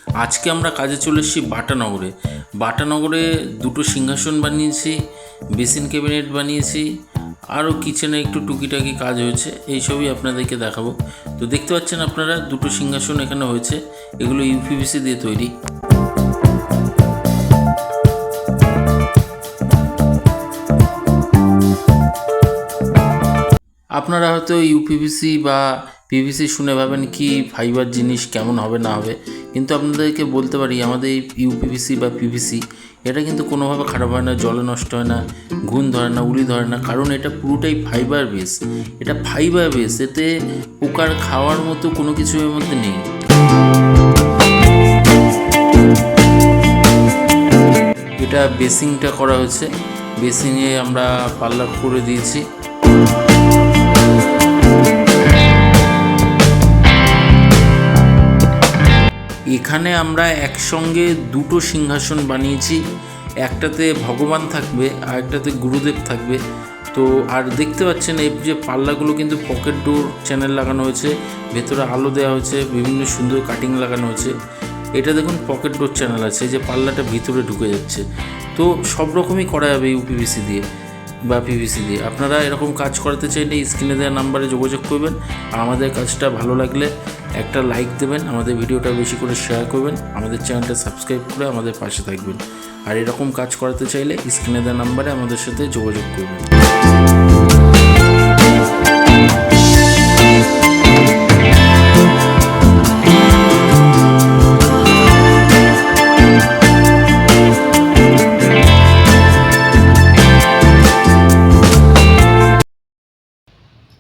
আজকে আমরা কাজে চলে এসেছি বাটানগরে। বাটানগরে দুটো সিংহাসন বানিয়েছি, বেসিন ক্যাবিনেট বানিয়েছি, আরও কিচেনে একটু টুকিটাকি কাজ হয়েছে, এইসবই আপনাদেরকে দেখাবো। তো দেখতে পাচ্ছেন আপনারা দুটো সিংহাসন এখানে হয়েছে, এগুলো ইউপিভিসি দিয়ে তৈরি। আপনারা হয়তো ইউপিভিসি বা পিভিসি শুনে ভাবেন কি ফাইবার জিনিস কেমন হবে না হবে, কিন্তু আপনাদেরকে বলতে পারি আমাদের এই ইউপিভিসি বা পিভিসি এটা কিন্তু কোনোভাবে খারাপ হয় না, জলে নষ্ট হয় না, ঘুণ ধরে না, উলি ধরে না, কারণ এটা পুরোটাই ফাইবার বেস। এটা ফাইবার বেস, এতে পোকার খাওয়ার মতো কোনো কিছু এর মধ্যে নেই। এটা বেসিংটা করা হয়েছে, বেসিংয়ে আমরা পাল্লা করে দিয়েছি। এখানে আমরা একসঙ্গে দুটো সিংহাসন বানিয়েছি, একটাতে ভগবান থাকবে আর একটাতে গুরুদেব থাকবে। তো আর দেখতে পাচ্ছেন এই যে পাল্লাগুলো কিন্তু পকেট ডোর চ্যানেল লাগানো হয়েছে, ভেতরে আলো দেওয়া হয়েছে, বিভিন্ন সুন্দর কাটিং লাগানো হয়েছে। এটা দেখুন পকেট ডোর চ্যানেল আছে, যে পাল্লাটা ভিতরে ঢুকে যাচ্ছে। তো সব রকমই করা যাবে ইউপিভিসি দিয়ে বা পিভিসি দিয়ে। আপনারা এরকম কাজ করাতে চাইলে স্ক্রিনে দেওয়া নাম্বারে যোগাযোগ করবেন। আর আমাদের কাজটা ভালো লাগলে একটা লাইক দেবেন, আমাদের ভিডিওটা বেশি করে শেয়ার করবেন, আমাদের চ্যানেলটা সাবস্ক্রাইব করে আমাদের পাশে থাকবেন। আর এরকম কাজ করাতে চাইলে স্ক্রিনে দেওয়া নাম্বারে আমাদের সাথে যোগাযোগ করবেন।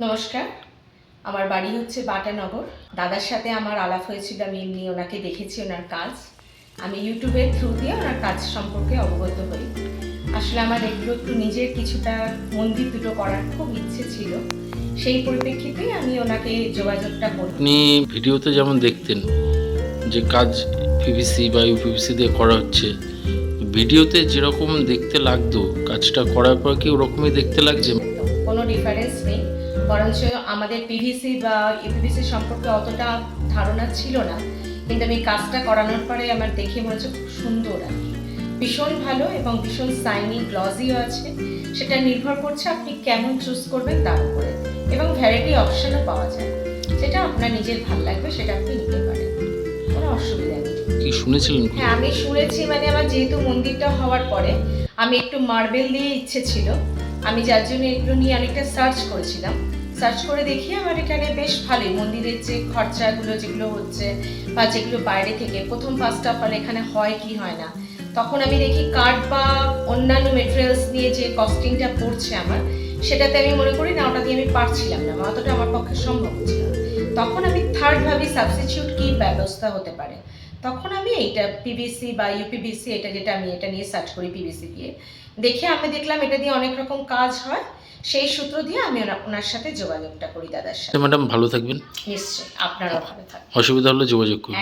নমস্কার, আমার বাড়ি হচ্ছে বাটানগর। দাদার সাথে আমার আলাপ হয়েছিল, আমি এমনি ওনাকে দেখেছি ওনার কাজ। আমি ইউটিউবের থ্রু দিয়ে ওনার কাজ সম্পর্কে অবগত হই। আসলে আমার এগুলো একটু নিজের কিছুটা মন্দির দুটো করার খুব ইচ্ছে ছিল, সেই পরিপ্রেক্ষিতে আমি ওনাকে যোগাযোগটা করি। আপনি ভিডিওতে যেমন দেখতেন যে কাজ পিভিসি বা ইউপিভিসি দিয়ে করা হচ্ছে, ভিডিওতে যেরকম দেখতে লাগতো কাজটা করার পর কি ওরকমই দেখতে লাগছে? কোনো ডিফারেন্স নেই, বরঞ্চ আমাদের পিভিসি বা ইউপিভিসি সম্পর্কে অতটা ধারণা ছিল না, কিন্তু আমি কাজটা করানোর পরে আমার দেখে মনে হচ্ছে খুব সুন্দর আর কি, ভীষণ ভালো এবং ভীষণ সাইনি গ্লজিও আছে। সেটা নির্ভর করছে আপনি কেমন চুজ করবেন তার উপরে, এবং ভ্যারাইটি অপশনও পাওয়া যায়, যেটা আপনার নিজের ভালো লাগবে সেটা আপনি নিতে পারেন, কোনো অসুবিধা নেই। কি শুনেছিলেন? হ্যাঁ, আমি শুনেছি, মানে আমার যেহেতু মন্দিরটা হওয়ার পরে আমি একটু মার্বেল দিয়ে ইচ্ছে ছিল, আমি যার জন্য এগুলো নিয়ে অনেকটা সার্চ করেছিলাম। সার্চ করে দেখি আমার এখানে বেশ ভালোই মন্দিরের যে খরচাগুলো যেগুলো হচ্ছে বা যেগুলো বাইরে থেকে প্রথম ফার্স্ট অফ অল এখানে হয় কি হয় না, তখন আমি দেখি কাঠ বা অন্যান্য মেটেরিয়ালস নিয়ে যে কস্টিংটা পড়ছে আমার, সেটাতে আমি মনে করি না ওটা দিয়ে আমি পারছিলাম না, অতটা আমার পক্ষে সম্ভব ছিল না। তখন আমি থার্ড ভাবি সাবস্টিটিউট কি ব্যবস্থা হতে পারে, তখন আমি এইটা পিভিসি বা ইউপিভিসি, এটা যেটা আমি এটা নিয়ে সার্চ করি পিভিসি দিয়ে, দেখে আমি দেখলাম এটা দিয়ে অনেক রকম কাজ হয়, সেই সূত্র দিয়ে আমি ওনার সাথে যোগাযোগটা করি দাদার সাথে। ম্যাডাম ভালো থাকবেন। নিশ্চয়ই, আপনারাও ভালো থাকবেন। অসুবিধা হলে যোগাযোগ করুন।